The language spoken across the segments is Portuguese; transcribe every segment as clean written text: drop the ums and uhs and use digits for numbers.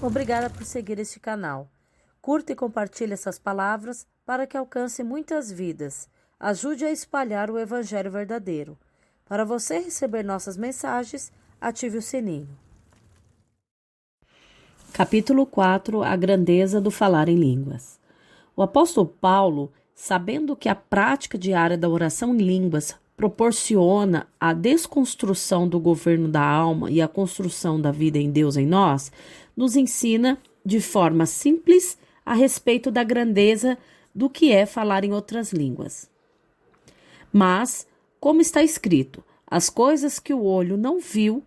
Obrigada por seguir este canal. Curta e compartilhe essas palavras para que alcance muitas vidas. Ajude a espalhar o Evangelho verdadeiro. Para você receber nossas mensagens, ative o sininho. Capítulo 4. A grandeza do falar em línguas. O apóstolo Paulo, sabendo que a prática diária da oração em línguas proporciona a desconstrução do governo da alma e a construção da vida em Deus em nós, nos ensina de forma simples a respeito da grandeza do que é falar em outras línguas. Mas, como está escrito, as coisas que o olho não viu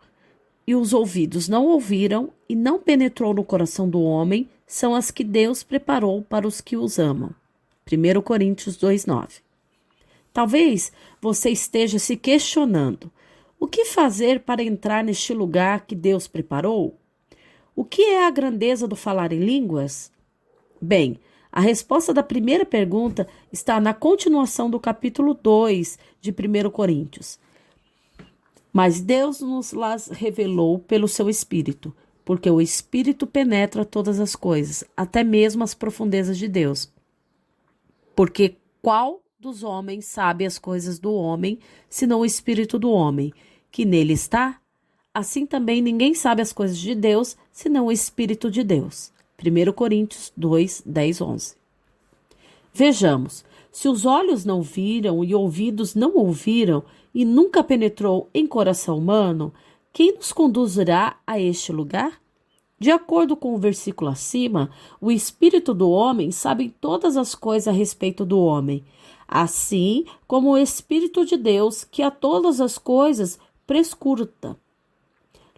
e os ouvidos não ouviram e não penetrou no coração do homem são as que Deus preparou para os que os amam. 1 Coríntios 2:9. Talvez você esteja se questionando: o que fazer para entrar neste lugar que Deus preparou? O que é a grandeza do falar em línguas? Bem, a resposta da primeira pergunta está na continuação do capítulo 2 de 1 Coríntios. Mas Deus nos las revelou pelo seu Espírito, porque o Espírito penetra todas as coisas, até mesmo as profundezas de Deus. Porque qual dos homens sabe as coisas do homem, senão o Espírito do homem, que nele está? Assim também ninguém sabe as coisas de Deus, senão o Espírito de Deus. 1 Coríntios 2, 10, 11. Vejamos, se os olhos não viram e ouvidos não ouviram e nunca penetrou em coração humano, quem nos conduzirá a este lugar? De acordo com o versículo acima, o Espírito do homem sabe todas as coisas a respeito do homem, assim como o Espírito de Deus, que a todas as coisas prescruta.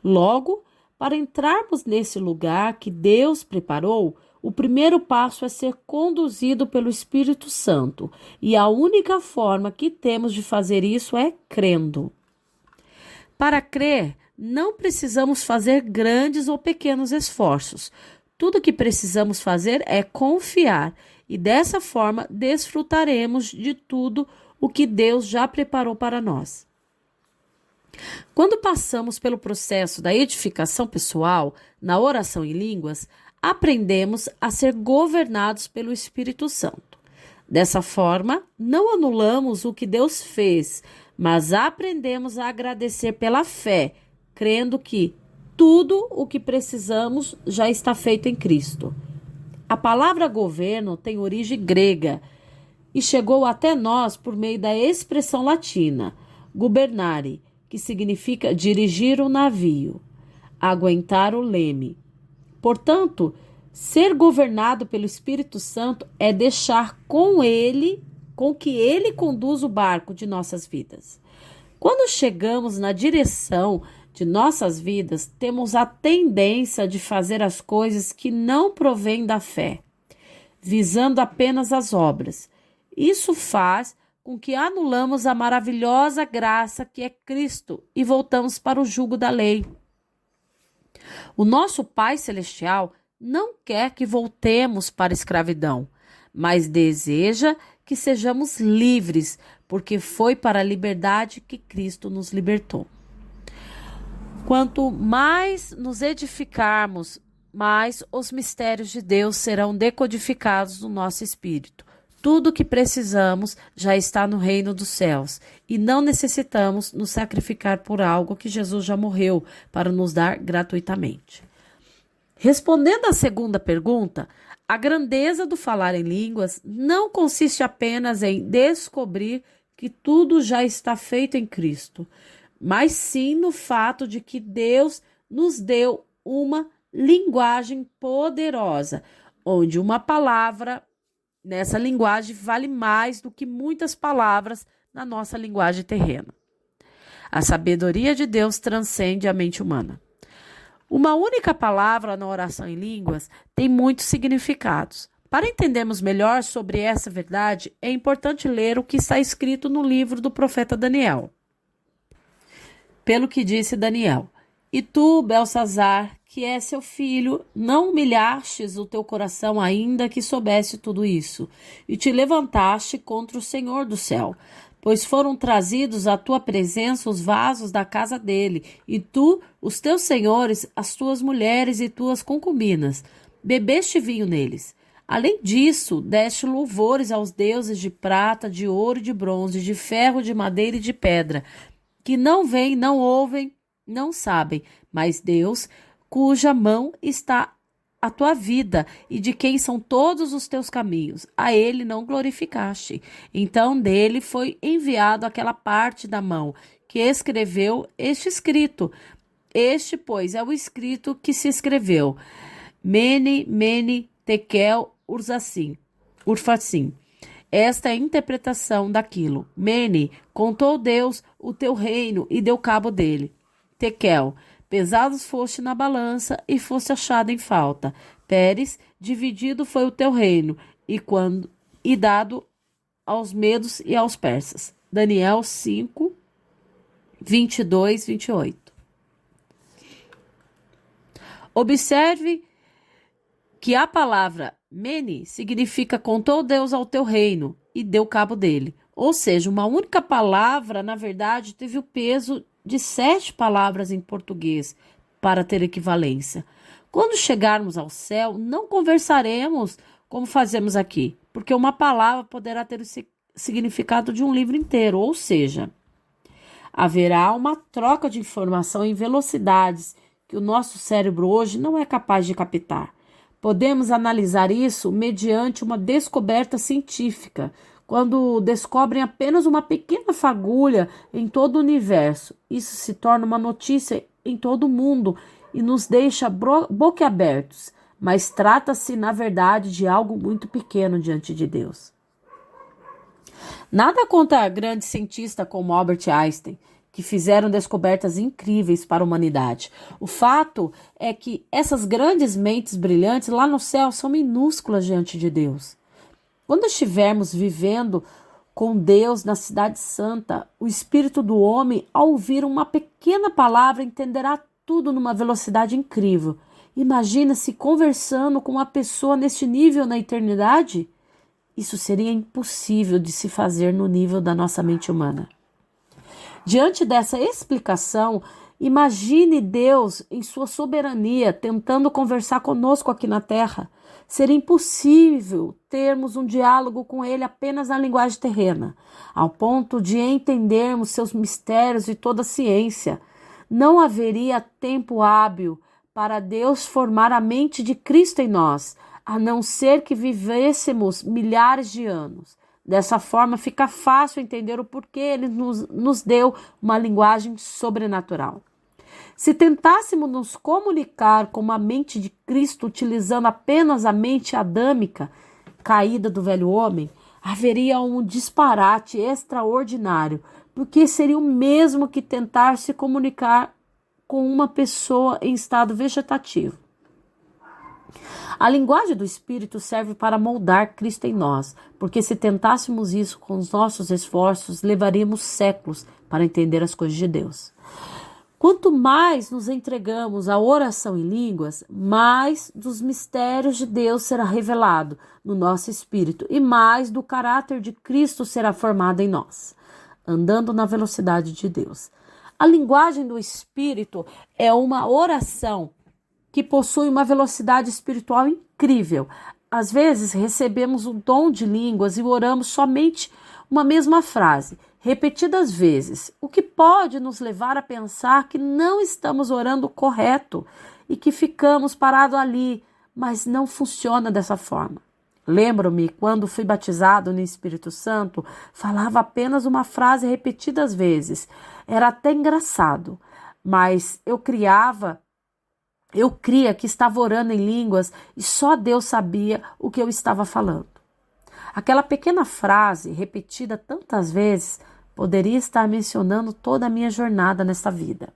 Logo, para entrarmos nesse lugar que Deus preparou, o primeiro passo é ser conduzido pelo Espírito Santo, e a única forma que temos de fazer isso é crendo. Para crer, não precisamos fazer grandes ou pequenos esforços. Tudo o que precisamos fazer é confiar, e dessa forma desfrutaremos de tudo o que Deus já preparou para nós. Quando passamos pelo processo da edificação pessoal, na oração em línguas, aprendemos a ser governados pelo Espírito Santo. Dessa forma, não anulamos o que Deus fez, mas aprendemos a agradecer pela fé, crendo que tudo o que precisamos já está feito em Cristo. A palavra governo tem origem grega e chegou até nós por meio da expressão latina, gubernare, que significa dirigir o navio, aguentar o leme. Portanto, ser governado pelo Espírito Santo é deixar com que ele conduza o barco de nossas vidas. Quando chegamos na direção de nossas vidas, temos a tendência de fazer as coisas que não provêm da fé, visando apenas as obras. Isso faz com que anulamos a maravilhosa graça que é Cristo e voltamos para o jugo da lei. O nosso Pai Celestial não quer que voltemos para a escravidão, mas deseja que sejamos livres, porque foi para a liberdade que Cristo nos libertou. Quanto mais nos edificarmos, mais os mistérios de Deus serão decodificados no nosso espírito. Tudo o que precisamos já está no reino dos céus e não necessitamos nos sacrificar por algo que Jesus já morreu para nos dar gratuitamente. Respondendo à segunda pergunta, a grandeza do falar em línguas não consiste apenas em descobrir que tudo já está feito em Cristo, mas sim no fato de que Deus nos deu uma linguagem poderosa, onde uma palavra nessa linguagem vale mais do que muitas palavras na nossa linguagem terrena. A sabedoria de Deus transcende a mente humana. Uma única palavra na oração em línguas tem muitos significados. Para entendermos melhor sobre essa verdade, é importante ler o que está escrito no livro do profeta Daniel. Pelo que disse Daniel: E tu, Belsazar, que é seu filho, não humilhastes o teu coração ainda que soubesse tudo isso, e te levantaste contra o Senhor do céu, pois foram trazidos à tua presença os vasos da casa dele, e tu, os teus senhores, as tuas mulheres e tuas concubinas, bebeste vinho neles. Além disso, deste louvores aos deuses de prata, de ouro e de bronze, de ferro, de madeira e de pedra, que não veem, não ouvem, não sabem, mas Deus, cuja mão está a tua vida e de quem são todos os teus caminhos, a ele não glorificaste. Então dele foi enviado aquela parte da mão que escreveu este escrito. Este, pois, é o escrito que se escreveu: Mene, Mene, Tekel, Urfacim. Esta é a interpretação daquilo. Mene, contou Deus o teu reino e deu cabo dele. Tekel, pesados foste na balança e foste achado em falta. Pérez, dividido foi o teu reino e dado aos medos e aos persas. Daniel 5, 22, 28. Observe que a palavra Mene significa contou Deus ao teu reino e deu cabo dele. Ou seja, uma única palavra, na verdade, teve o peso de 7 palavras em português para ter equivalência. Quando chegarmos ao céu, não conversaremos como fazemos aqui, porque uma palavra poderá ter o significado de um livro inteiro, ou seja, haverá uma troca de informação em velocidades que o nosso cérebro hoje não é capaz de captar. Podemos analisar isso mediante uma descoberta científica, quando descobrem apenas uma pequena fagulha em todo o universo. Isso se torna uma notícia em todo o mundo e nos deixa boquiabertos, mas trata-se, na verdade, de algo muito pequeno diante de Deus. Nada contra grandes cientistas como Albert Einstein, que fizeram descobertas incríveis para a humanidade. O fato é que essas grandes mentes brilhantes lá no céu são minúsculas diante de Deus. Quando estivermos vivendo com Deus na cidade santa, o espírito do homem, ao ouvir uma pequena palavra, entenderá tudo numa velocidade incrível. Imagina-se conversando com uma pessoa neste nível na eternidade? Isso seria impossível de se fazer no nível da nossa mente humana. Diante dessa explicação, imagine Deus em sua soberania tentando conversar conosco aqui na Terra. Seria impossível termos um diálogo com Ele apenas na linguagem terrena, ao ponto de entendermos seus mistérios e toda a ciência. Não haveria tempo hábil para Deus formar a mente de Cristo em nós, a não ser que vivêssemos milhares de anos. Dessa forma, fica fácil entender o porquê Ele nos deu uma linguagem sobrenatural. Se tentássemos nos comunicar com a mente de Cristo utilizando apenas a mente adâmica, caída do velho homem, haveria um disparate extraordinário, porque seria o mesmo que tentar se comunicar com uma pessoa em estado vegetativo. A linguagem do Espírito serve para moldar Cristo em nós, porque se tentássemos isso com os nossos esforços, levaríamos séculos para entender as coisas de Deus. Quanto mais nos entregamos à oração em línguas, mais dos mistérios de Deus será revelado no nosso espírito e mais do caráter de Cristo será formado em nós, andando na velocidade de Deus. A linguagem do Espírito é uma oração que possui uma velocidade espiritual incrível. Às vezes recebemos o dom de línguas e oramos somente uma mesma frase, repetidas vezes, o que pode nos levar a pensar que não estamos orando correto e que ficamos parados ali, mas não funciona dessa forma. Lembro-me, quando fui batizado no Espírito Santo, falava apenas uma frase repetidas vezes. Era até engraçado, mas eu cria que estava orando em línguas e só Deus sabia o que eu estava falando. Aquela pequena frase, repetida tantas vezes, poderia estar mencionando toda a minha jornada nesta vida.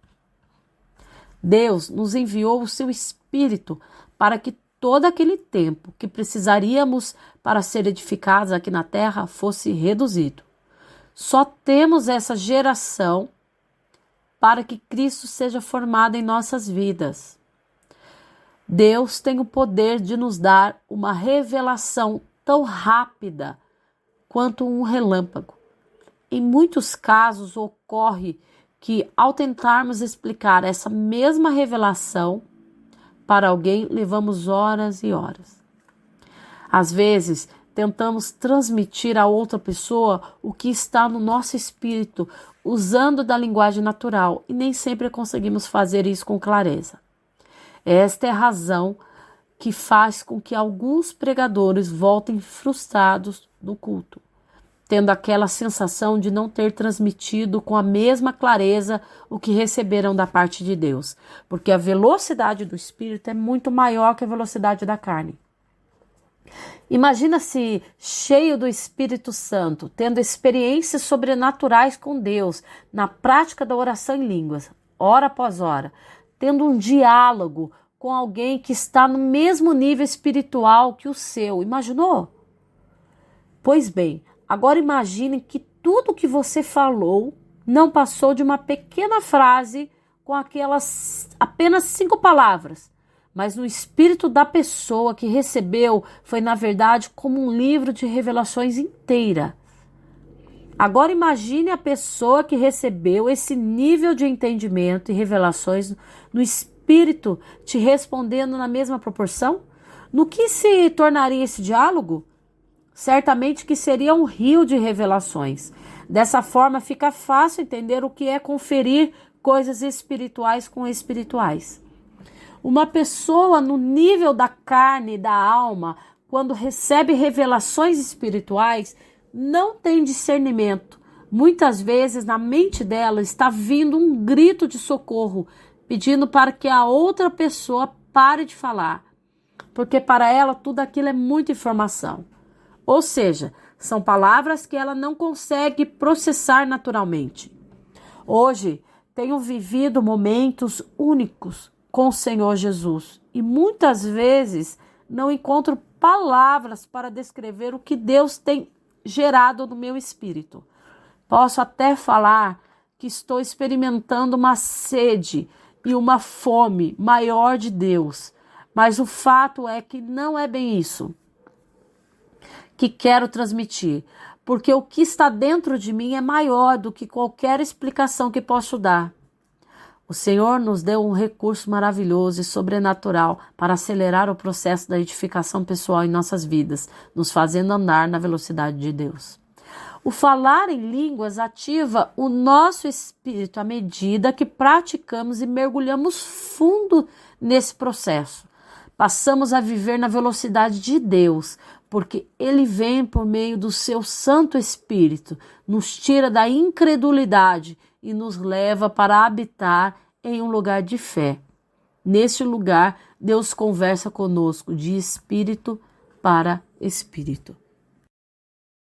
Deus nos enviou o seu Espírito para que todo aquele tempo que precisaríamos para ser edificados aqui na terra fosse reduzido. Só temos essa geração para que Cristo seja formado em nossas vidas. Deus tem o poder de nos dar uma revelação tão rápida quanto um relâmpago. Em muitos casos ocorre que, ao tentarmos explicar essa mesma revelação para alguém, levamos horas e horas. Às vezes, tentamos transmitir a outra pessoa o que está no nosso espírito, usando da linguagem natural, e nem sempre conseguimos fazer isso com clareza. Esta é a razão que faz com que alguns pregadores voltem frustrados do culto, tendo aquela sensação de não ter transmitido com a mesma clareza o que receberam da parte de Deus, porque a velocidade do Espírito é muito maior que a velocidade da carne. Imagina-se cheio do Espírito Santo, tendo experiências sobrenaturais com Deus, na prática da oração em línguas, hora após hora, tendo um diálogo com alguém que está no mesmo nível espiritual que o seu. Imaginou? Pois bem, agora imagine que tudo que você falou não passou de uma pequena frase com aquelas apenas 5 palavras, mas no espírito da pessoa que recebeu foi, na verdade, como um livro de revelações inteira. Agora imagine a pessoa que recebeu esse nível de entendimento e revelações no espírito te respondendo na mesma proporção. No que se tornaria esse diálogo? Certamente que seria um rio de revelações. Dessa forma fica fácil entender o que é conferir coisas espirituais com espirituais. Uma pessoa no nível da carne e da alma, quando recebe revelações espirituais, não tem discernimento. Muitas vezes na mente dela está vindo um grito de socorro, pedindo para que a outra pessoa pare de falar, porque para ela tudo aquilo é muita informação. Ou seja, são palavras que ela não consegue processar naturalmente. Hoje, tenho vivido momentos únicos com o Senhor Jesus e muitas vezes não encontro palavras para descrever o que Deus tem gerado no meu espírito. Posso até falar que estou experimentando uma sede e uma fome maior de Deus, mas o fato é que não é bem isso que quero transmitir, porque o que está dentro de mim é maior do que qualquer explicação que posso dar. O Senhor nos deu um recurso maravilhoso e sobrenatural para acelerar o processo da edificação pessoal em nossas vidas, nos fazendo andar na velocidade de Deus. O falar em línguas ativa o nosso espírito à medida que praticamos e mergulhamos fundo nesse processo. Passamos a viver na velocidade de Deus, porque Ele vem por meio do seu Santo Espírito, nos tira da incredulidade e nos leva para habitar em um lugar de fé. Neste lugar, Deus conversa conosco de espírito para espírito.